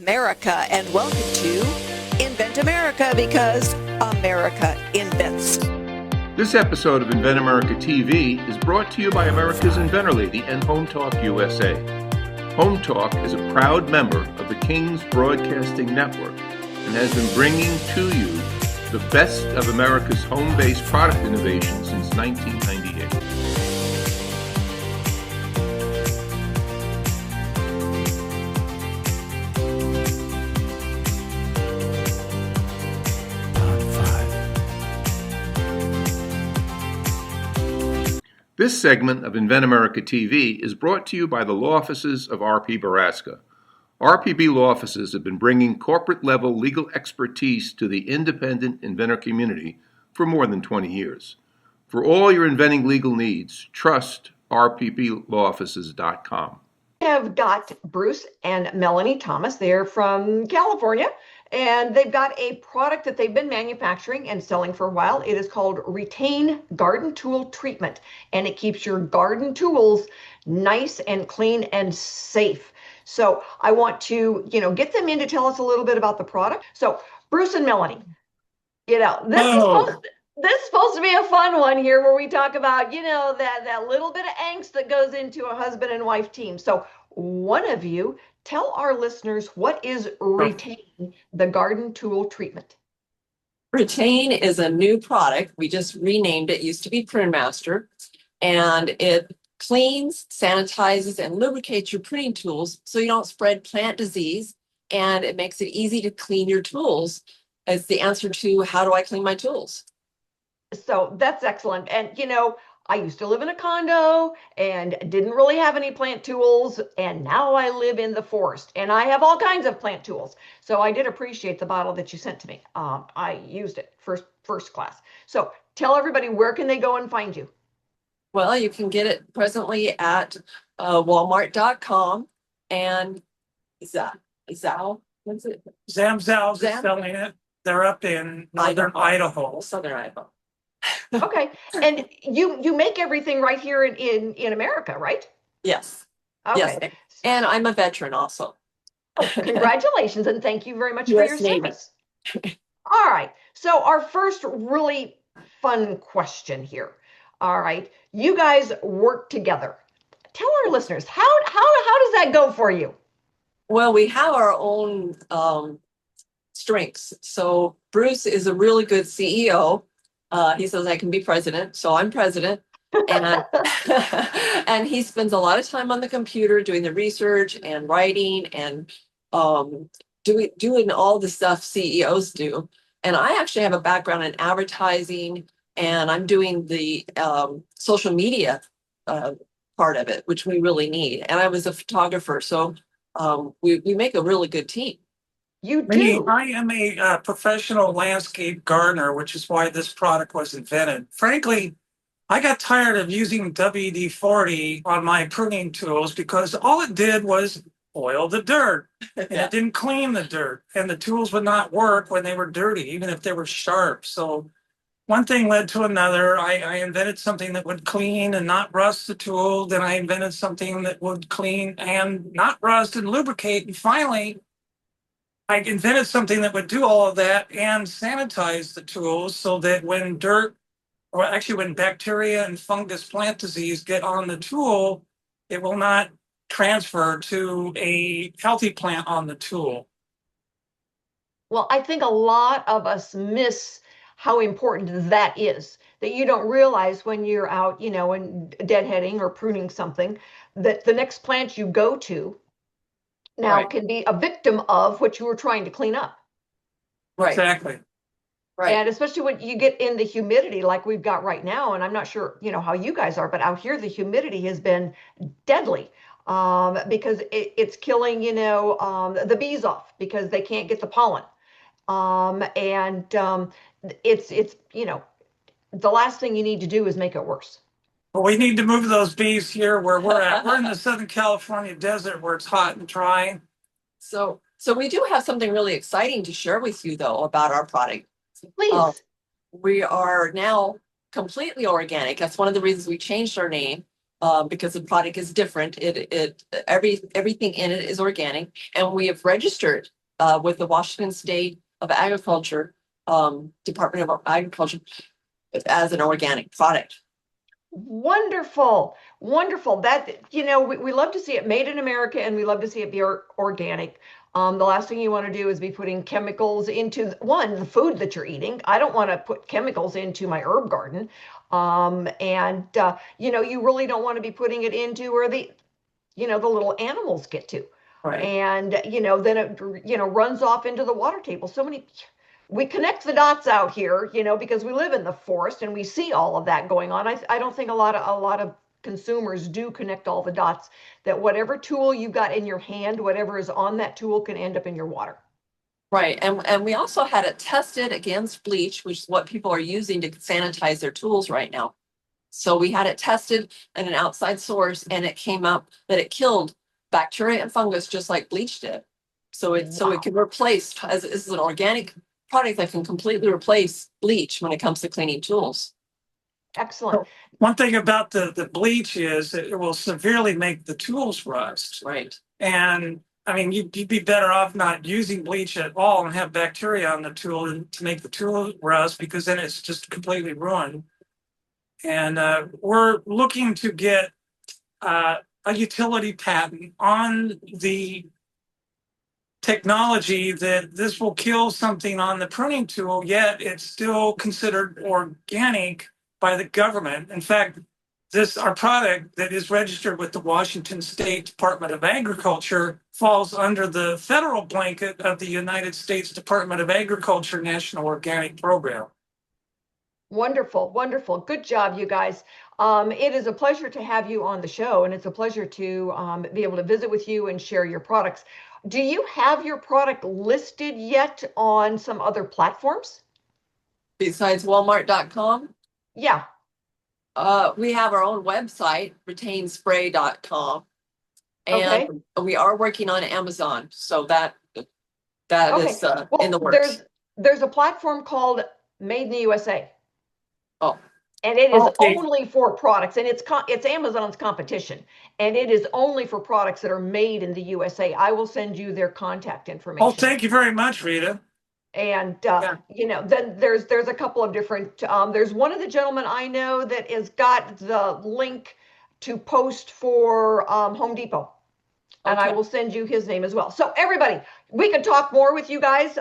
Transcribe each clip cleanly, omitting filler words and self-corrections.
America, and welcome to Invent America, because America invents. This episode of Invent America TV is brought to you by America's Inventor Lady and Home Talk USA. Home Talk is a proud member of the King's Broadcasting Network and has been bringing to you the best of America's home-based product innovation since 1998. This segment of Invent America TV is brought to you by the law offices of R.P. Baraska. RPB law offices have been bringing corporate-level legal expertise to the independent inventor community for more than 20 years. For all your inventing legal needs, trust rpblawoffices.com. We have got Bruce and Melanie Thomas. They're from California, and they've got a product that they've been manufacturing and selling for a while. It is called Retain Garden Tool Treatment, and it keeps your garden tools nice and clean and safe. So I want to, get them in to tell us a little bit about the product. So Bruce and Melanie, this is supposed to be a fun one here where we talk about, that little bit of angst that goes into a husband and wife team. So one of you tell our listeners, what is Retain, the garden tool treatment? Retain is a new product. We just renamed it. It used to be Prune Master, and it cleans, sanitizes, and lubricates your pruning tools so you don't spread plant disease, and it makes it easy to clean your tools. It's the answer to how do I clean my tools? So that's excellent. And, I used to live in a condo and didn't really have any plant tools, and now I live in the forest and I have all kinds of plant tools. So I did appreciate the bottle that you sent to me. I used it first class. So tell everybody, where can they go and find you? Well, you can get it presently at walmart.com and Zao, what's it? Zamzow's is selling it. They're up in northern Idaho. Southern Idaho. Okay. And you make everything right here in America, right? Yes. Okay. Yes. And I'm a veteran also. Congratulations, and thank you very much for your service. All right. So our first really fun question here. All right. You guys work together. Tell our listeners, how does that go for you? Well, we have our own strengths. So Bruce is a really good CEO. He says I can be president, so I'm president. And, and he spends a lot of time on the computer doing the research and writing and doing all the stuff CEOs do. And I actually have a background in advertising, and I'm doing the social media part of it, which we really need. And I was a photographer, so we make a really good team. You do. I am a professional landscape gardener, which is why this product was invented. Frankly, I got tired of using WD-40 on my pruning tools because all it did was oil the dirt, and it didn't clean the dirt, and the tools would not work when they were dirty, even if they were sharp. So one thing led to another. I invented something that would clean and not rust the tool. Then I invented something that would clean and not rust and lubricate. And finally, I invented something that would do all of that and sanitize the tools so that when when bacteria and fungus plant disease get on the tool, it will not transfer to a healthy plant on the tool. Well, I think a lot of us miss how important that is, that you don't realize when you're out, and deadheading or pruning something, that the next plant you go to now can be a victim of what you were trying to clean up. Right. Exactly. Right. And especially when you get in the humidity like we've got right now, and I'm not sure, how you guys are, but out here the humidity has been deadly because it's killing, the bees off because they can't get the pollen. It's the last thing you need to do is make it worse. Well, we need to move those bees here where we're at. We're in the Southern California desert where it's hot and dry. So we do have something really exciting to share with you, though, about our product. Please. We are now completely organic. That's one of the reasons we changed our name, because the product is different. Everything in it is organic, and we have registered with the Washington State of Agriculture, Department of Agriculture, as an organic product. Wonderful, wonderful. That, we love to see it made in America, and we love to see it be organic. The last thing you want to do is be putting chemicals into the food that you're eating. I don't want to put chemicals into my herb garden. You really don't want to be putting it into where the little animals get to. Right. And, then it, runs off into the water table. We connect the dots out here, because we live in the forest and we see all of that going on. I don't think a lot of consumers do connect all the dots, that whatever tool you got in your hand, whatever is on that tool can end up in your water. Right. And we also had it tested against bleach, which is what people are using to sanitize their tools right now. So we had it tested at an outside source, and it came up that it killed bacteria and fungus just like bleach did. So it can replace, as this is an organic product that can completely replace bleach when it comes to cleaning tools. Excellent. One thing about the bleach is that it will severely make the tools rust. Right. And I mean, you'd be better off not using bleach at all and have bacteria on the tool to make the tool rust, because then it's just completely ruined. And we're looking to get a utility patent on the technology that this will kill something on the pruning tool, yet it's still considered organic by the government. In fact, our product that is registered with the Washington State Department of Agriculture falls under the federal blanket of the United States Department of Agriculture National Organic Program. Wonderful, wonderful. Good job, you guys. It is a pleasure to have you on the show, and it's a pleasure to be able to visit with you and share your products. Do you have your product listed yet on some other platforms? Besides Walmart.com? Yeah. We have our own website, retainspray.com. Okay. And we are working on Amazon. So that Okay. is in the works. There's a platform called Made in the USA. Oh. And it is Okay. only for products, and it's Amazon's competition, and it is only for products that are made in the USA. I will send you their contact information. Oh, thank you very much, Rita. And Yeah. then there's a couple of different. There's one of the gentlemen I know that has got the link to post for Home Depot, and I Okay. will send you his name as well. So everybody, we could talk more with you guys.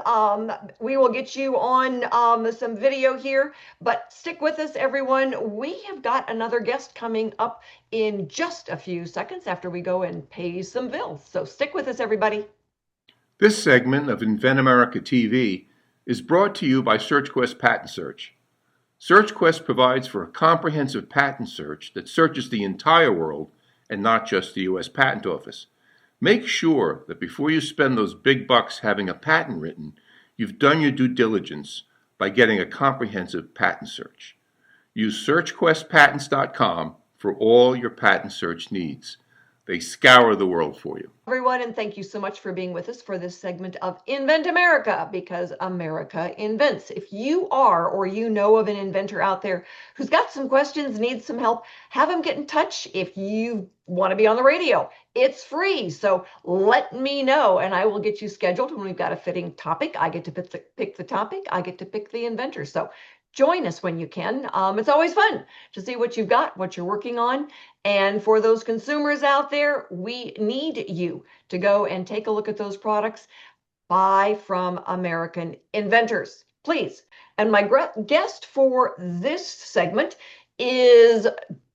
We will get you on some video here, but stick with us, everyone. We have got another guest coming up in just a few seconds after we go and pay some bills. So stick with us, everybody. This segment of Invent America TV is brought to you by SearchQuest Patent Search. SearchQuest provides for a comprehensive patent search that searches the entire world and not just the U.S. Patent Office. Make sure that before you spend those big bucks having a patent written, you've done your due diligence by getting a comprehensive patent search. Use SearchQuestPatents.com for all your patent search needs. They scour the world for you. Everyone, and thank you so much for being with us for this segment of Invent America, because America invents. If you are or you know of an inventor out there who's got some questions, needs some help, have them get in touch. If you want to be on the radio, it's free. So let me know and I will get you scheduled when we've got a fitting topic. I get to pick the topic. I get to pick the inventor. So join us when you can. It's always fun to see what you've got, what you're working on. And for those consumers out there, we need you to go and take a look at those products. Buy from American inventors, please. And my guest for this segment is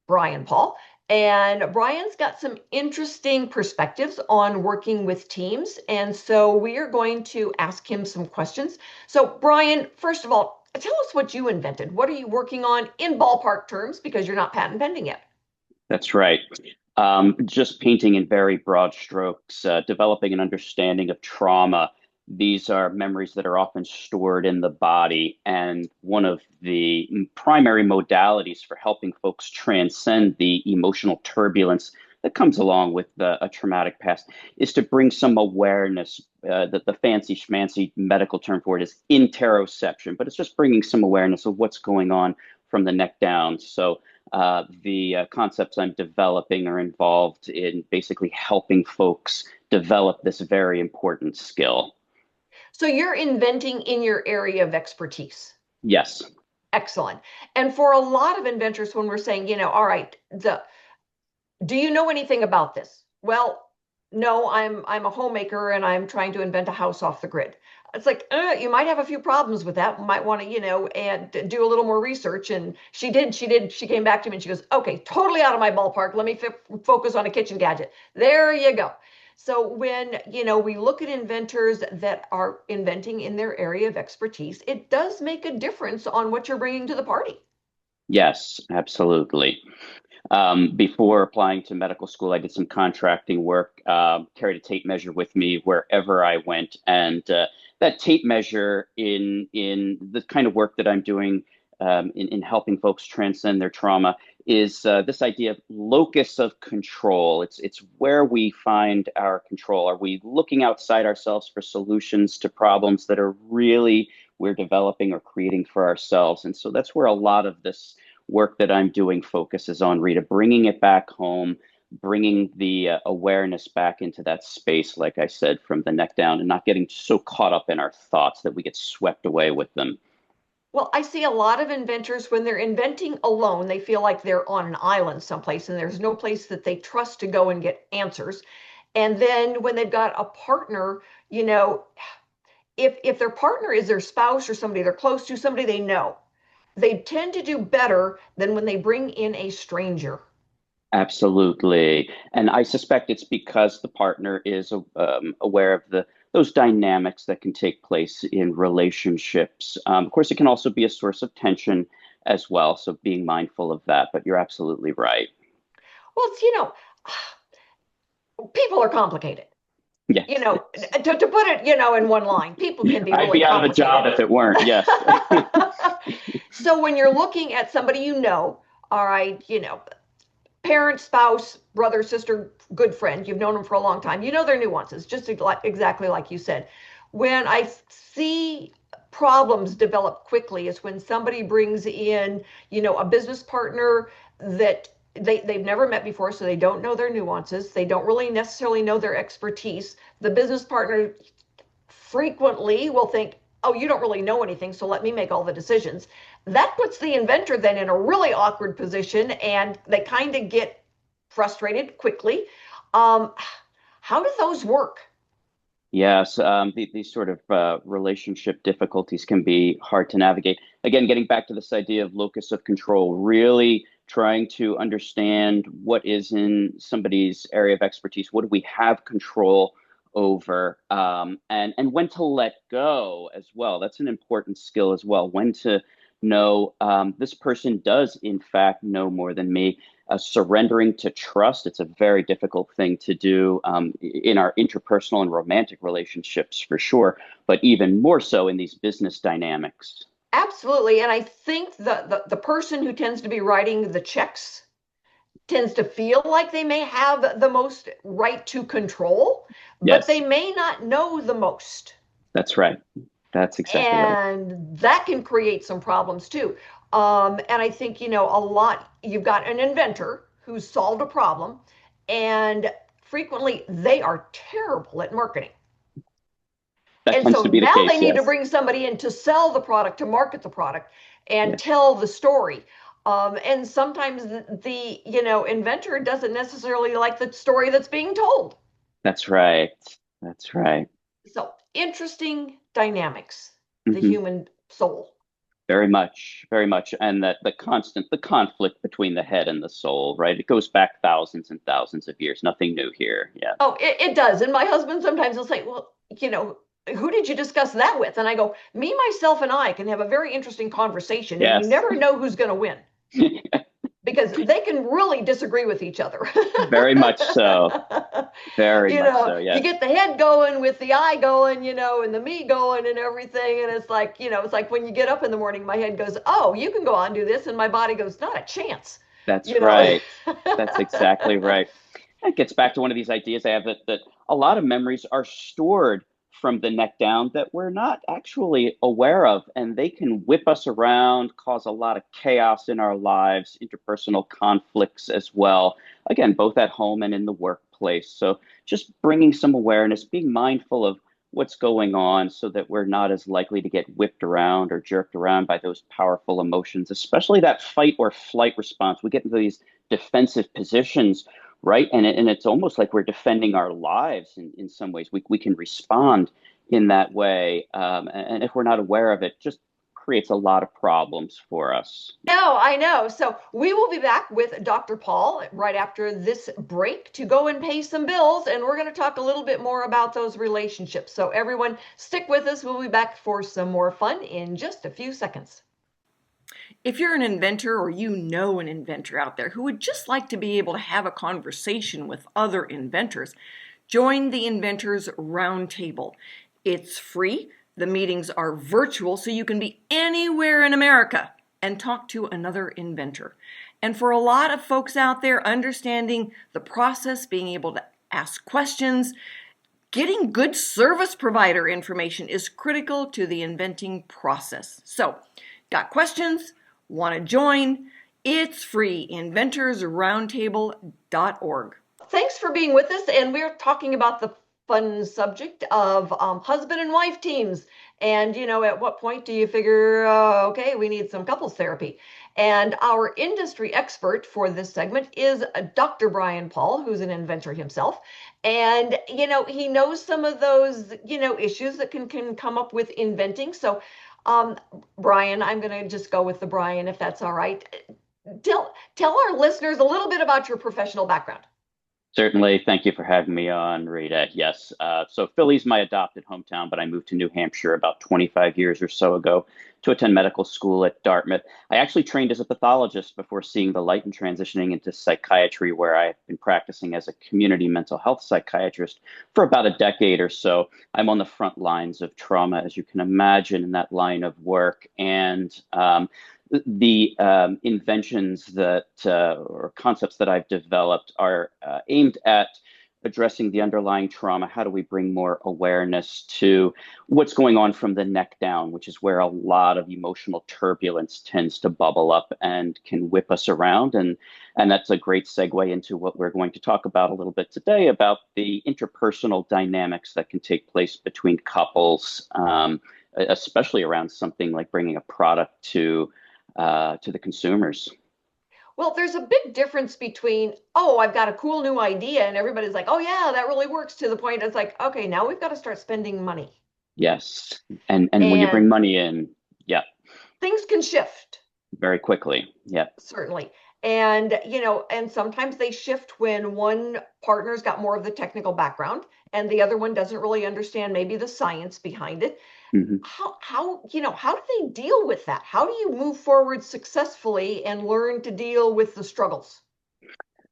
Brian Paul. And Brian's got some interesting perspectives on working with teams. And so we are going to ask him some questions. So Brian, first of all, tell us what you invented. What are you working on in ballpark terms, because you're not patent pending yet? That's right. Just painting in very broad strokes, developing an understanding of trauma. These are memories that are often stored in the body. And one of the primary modalities for helping folks transcend the emotional turbulence that comes along with a traumatic past is to bring some awareness. That the fancy schmancy medical term for it is interoception, but it's just bringing some awareness of what's going on from the neck down. So the concepts I'm developing are involved in basically helping folks develop this very important skill. So you're inventing in your area of expertise. Yes. Excellent. And for a lot of inventors, when we're saying, all right, do you know anything about this? Well, no, I'm a homemaker and I'm trying to invent a house off the grid. It's like, you might have a few problems with that. Might want to, and do a little more research. And she did. She came back to me and she goes, okay, totally out of my ballpark. Let me focus on a kitchen gadget. There you go. So when, we look at inventors that are inventing in their area of expertise, it does make a difference on what you're bringing to the party. Yes, absolutely. Before applying to medical school, I did some contracting work, carried a tape measure with me wherever I went. And that tape measure in the kind of work that I'm doing in helping folks transcend their trauma is this idea of locus of control. It's where we find our control. Are we looking outside ourselves for solutions to problems that are really we're developing or creating for ourselves? And so that's where a lot of this work that I'm doing focuses on, Rita, bringing it back home, bringing the awareness back into that space, like I said, from the neck down, and not getting so caught up in our thoughts that we get swept away with them. Well, I see a lot of inventors when they're inventing alone, they feel like they're on an island someplace and there's no place that they trust to go and get answers. And then when they've got a partner, if their partner is their spouse or somebody they're close to, somebody they know, they tend to do better than when they bring in a stranger. Absolutely. And I suspect it's because the partner is aware of those dynamics that can take place in relationships. Of course, it can also be a source of tension as well. So being mindful of that, but you're absolutely right. Well, it's, people are complicated. Yes. To put it, in one line, people can be really I'd be out of a job if it weren't. Yes. So when you're looking at somebody, all right, parent, spouse, brother, sister, good friend, you've known them for a long time, their nuances, just exactly like you said. When I see problems develop quickly is when somebody brings in, a business partner that they've never met before, so they don't know their nuances. They don't really necessarily know their expertise. The business partner frequently will think, oh, you don't really know anything, so let me make all the decisions. That puts the inventor then in a really awkward position, and they kind of get frustrated quickly. How do those work? Yes, these sort of relationship difficulties can be hard to navigate. Again, getting back to this idea of locus of control, really trying to understand what is in somebody's area of expertise. What do we have control over, and when to let go as well. That's an important skill as well. When to know this person does in fact know more than me. Surrendering to trust. It's a very difficult thing to do in our interpersonal and romantic relationships for sure, but even more so in these business dynamics. Absolutely. And I think the person who tends to be writing the checks tends to feel like they may have the most right to control, Yes. but they may not know the most. That's right. That's exactly right. And that can create some problems too. And I think, you've got an inventor who's solved a problem, and frequently they are terrible at marketing. That And tends so to be the now case, they need to yes. bring somebody in to sell the product, to market the product, and Yes. tell the story. And sometimes the inventor doesn't necessarily like the story that's being told. That's right. That's right. So interesting dynamics, the Mhm. human soul. Very much, very much. And that the conflict between the head and the soul, right? It goes back thousands and thousands of years. Nothing new here. Yeah. Oh, it does. And my husband sometimes will say, well, who did you discuss that with? And I go, me, myself, and I can have a very interesting conversation, and you Yes. never know who's going to win because they can really disagree with each other. Very much so. Very much so, You yes. get the head going with the I going, and the me going and everything. And it's like, it's like when you get up in the morning, my head goes, oh, you can go on and do this. And my body goes, not a chance. That's right. That's exactly right. That gets back to one of these ideas I have that a lot of memories are stored from the neck down that we're not actually aware of, and they can whip us around, cause a lot of chaos in our lives, interpersonal conflicts as well. Again, both at home and in the workplace. So just bringing some awareness, being mindful of what's going on so that we're not as likely to get whipped around or jerked around by those powerful emotions, especially that fight or flight response. We get into these defensive positions, right? And it's almost like we're defending our lives in some ways. We can respond in that way. And if we're not aware of it, just creates a lot of problems for us. No, I know. So we will be back with Dr. Paul right after this break to go and pay some bills. And we're going to talk a little bit more about those relationships. So everyone stick with us. We'll be back for some more fun in just a few seconds. If you're an inventor or you know an inventor out there who would just like to be able to have a conversation with other inventors, join the Inventors Roundtable. It's free. The meetings are virtual, so you can be anywhere in America and talk to another inventor. And for a lot of folks out there, understanding the process, being able to ask questions, getting good service provider information is critical to the inventing process. So, got questions? Want to join? It's free, inventorsroundtable.org. Thanks for being with us, and we're talking about the fun subject of husband and wife teams. And, at what point do you figure, okay, we need some couples therapy? And our industry expert for this segment is Dr. Brian Paul, who's an inventor himself. And, he knows some of those, issues that can come up with inventing. So, Brian, I'm going to just go with the Brian, if that's all right. Tell our listeners a little bit about your professional background. Certainly. Thank you for having me on, Rita. Yes. So Philly's my adopted hometown, but I moved to New Hampshire about 25 years or so ago to attend medical school at Dartmouth. I actually trained as a pathologist before seeing the light and transitioning into psychiatry, where I've been practicing as a community mental health psychiatrist for about a decade or so. I'm on the front lines of trauma, as you can imagine, in that line of work. And the inventions that or concepts that I've developed are aimed at addressing the underlying trauma. How do we bring more awareness to what's going on from the neck down, which is where a lot of emotional turbulence tends to bubble up and can whip us around. And that's a great segue into what we're going to talk about a little bit today, about the interpersonal dynamics that can take place between couples, especially around something like bringing a product to the consumers. Well, there's a big difference between, oh, I've got a cool new idea, and everybody's like, oh yeah, that really works, to the point it's like, okay, now we've got to start spending money. Yes. And when you bring money in, yeah. Things can shift. Very quickly. Yeah. Certainly. And, and sometimes they shift when one partner's got more of the technical background and the other one doesn't really understand maybe the science behind it. Mm-hmm. How do they deal with that? How do you move forward successfully and learn to deal with the struggles?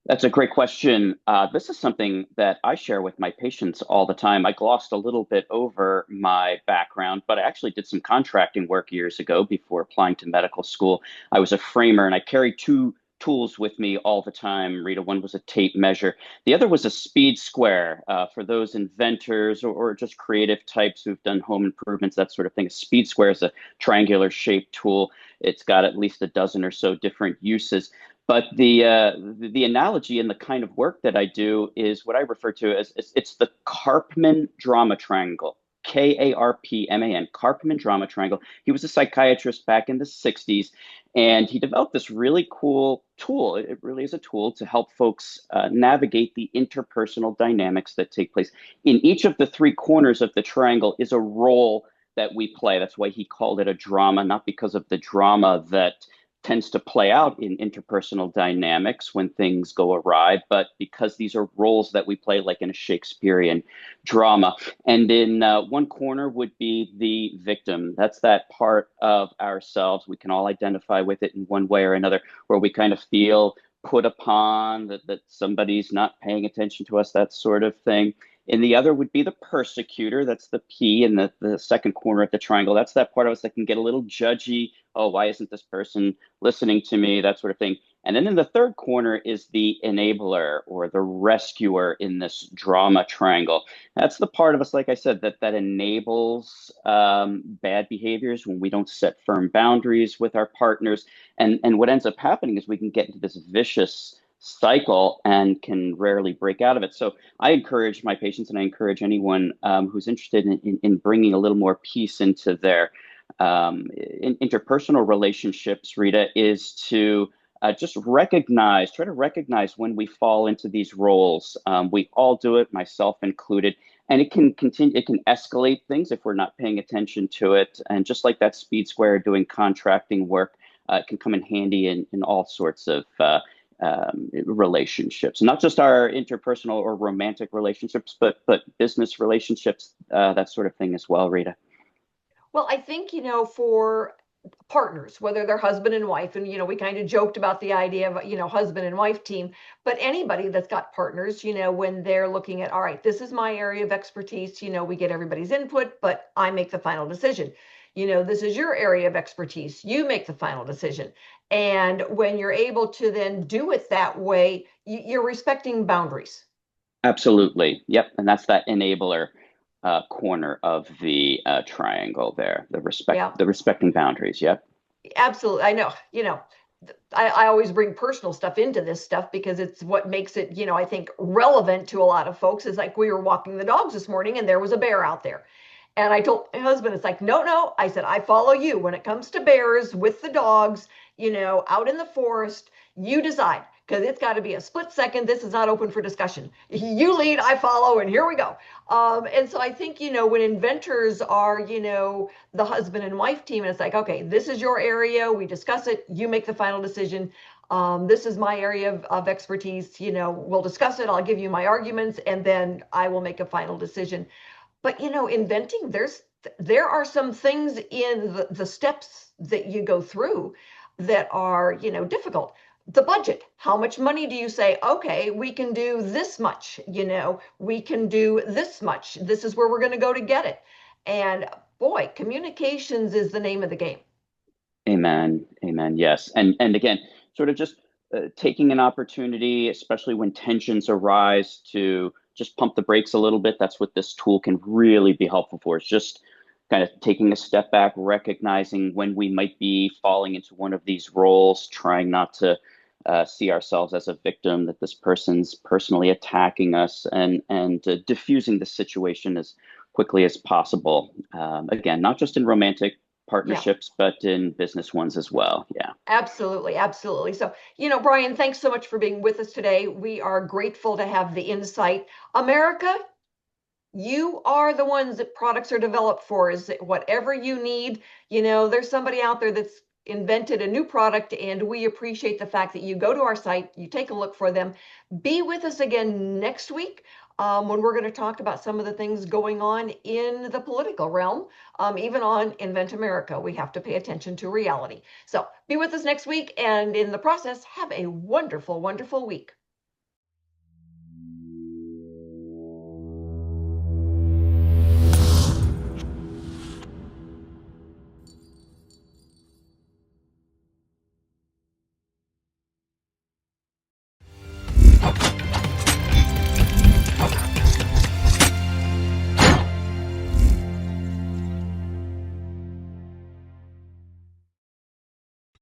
That's a great question. This is something that I share with my patients all the time. I glossed a little bit over my background, but I actually did some contracting work years ago before applying to medical school. I was a framer, and I carried two tools with me all the time, Rita. One was a tape measure. The other was a speed square. For those inventors or just creative types who've done home improvements, that sort of thing. A speed square is a triangular shaped tool. It's got at least a dozen or so different uses. But the analogy and the kind of work that I do is what I refer to as it's the Karpman drama triangle. Karpman, Karpman drama triangle. He was a psychiatrist back in the 60s, and he developed this really cool tool. It really is a tool to help folks navigate the interpersonal dynamics that take place. In each of the three corners of the triangle is a role that we play. That's why he called it a drama, not because of the drama that tends to play out in interpersonal dynamics when things go awry, but because these are roles that we play like in a Shakespearean drama. And in one corner would be the victim. That's that part of ourselves. We can all identify with it in one way or another, where we kind of feel put upon, that somebody's not paying attention to us, that sort of thing. And the other would be the persecutor. That's the P in the second corner of the triangle. That's that part of us that can get a little judgy. Oh, why isn't this person listening to me? That sort of thing. And then in the third corner is the enabler or the rescuer in this drama triangle. That's the part of us, like I said, that enables bad behaviors when we don't set firm boundaries with our partners. And what ends up happening is we can get into this vicious cycle and can rarely break out of it. So I encourage my patients, and I encourage anyone who's interested in bringing a little more peace into their interpersonal relationships, Rita, is to just try to recognize when we fall into these roles. We all do it, myself included, and it can continue, it can escalate things if we're not paying attention to it. And just like that speed square doing contracting work, it can come in handy in all sorts of relationships, not just our interpersonal or romantic relationships, but business relationships, that sort of thing as well, Rita. Well, I think, for partners, whether they're husband and wife, and, we kind of joked about the idea of, husband and wife team, but anybody that's got partners, when they're looking at, all right, this is my area of expertise, we get everybody's input, but I make the final decision. This is your area of expertise. You make the final decision. And when you're able to then do it that way, you're respecting boundaries. Absolutely. Yep. And that's that enabler corner of the triangle there, the respecting boundaries. Yep. Absolutely. I know, I always bring personal stuff into this stuff because it's what makes it, I think relevant to a lot of folks. Is like, we were walking the dogs this morning and there was a bear out there. And I told my husband, it's like, no. I said, I follow you when it comes to bears with the dogs, out in the forest. You decide, because it's got to be a split second. This is not open for discussion. You lead, I follow, and here we go. And so I think, when inventors are, the husband and wife team, and it's like, okay, this is your area. We discuss it. You make the final decision. This is my area of expertise. We'll discuss it. I'll give you my arguments, and then I will make a final decision. But, inventing, there are some things in the steps that you go through that are, difficult. The budget, how much money do you say, okay, we can do this much, we can do this much. This is where we're going to go to get it. And boy, communications is the name of the game. Amen. Amen. Yes. And again, sort of just taking an opportunity, especially when tensions arise, to just pump the brakes a little bit. That's what this tool can really be helpful for. It's just kind of taking a step back, recognizing when we might be falling into one of these roles, trying not to see ourselves as a victim, that this person's personally attacking us, and diffusing the situation as quickly as possible. Again, not just in romantic partnerships, but in business ones as well. Yeah. Absolutely. Absolutely. So, Brian, thanks so much for being with us today. We are grateful to have the insight. America, you are the ones that products are developed for. Is whatever you need, there's somebody out there that's invented a new product, and we appreciate the fact that you go to our site, you take a look for them. Be with us again next week. When we're going to talk about some of the things going on in the political realm, even on Invent America. We have to pay attention to reality. So be with us next week, and in the process, have a wonderful, wonderful week.